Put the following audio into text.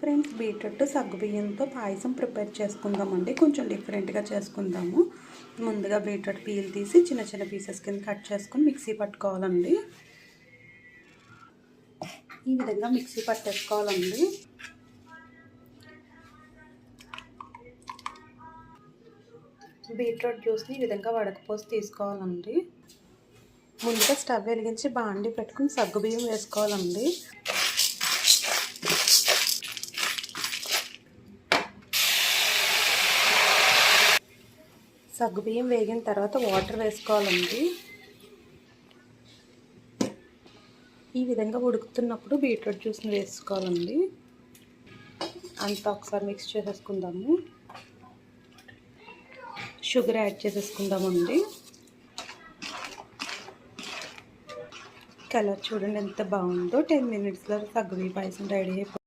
Friends, beetroot సగ్గుబియ్యంతో పాయసం prepare చేసుకుందామండి. కొంచెం డిఫరెంట్గా చేసుకుందాము. ముందుగా బీట్రూట్ పీల్ తీసి చిన్న చిన్న పీసెస్ కింద కట్ చేసుకొని మిక్సీ పట్టుకోవాలండి. ఈ విధంగా మిక్సీ పట్టేసుకోవాలండి. బీట్రూట్ జ్యూస్ని ఈ విధంగా వడకపోసి తీసుకోవాలండి. ముందుగా స్టవ్ వెలిగించి బాండి పెట్టుకుని సగ్గుబియ్యం వేసుకోవాలండి. సగ్గుబియ్యం వేగిన తర్వాత వాటర్ వేసుకోవాలండి. ఈ విధంగా ఉడుకుతున్నప్పుడు బీట్రూట్ జ్యూస్ని వేసుకోవాలండి. అంతా ఒకసారి మిక్స్ చేసేసుకుందాము. Sugar add చేసేసుకుందామండి. కలర్ చూడండి ఎంత బాగుందో. 10 minutesలో సగ్గుబియ్యం పాయసం రెడీ అయిపోతుంది.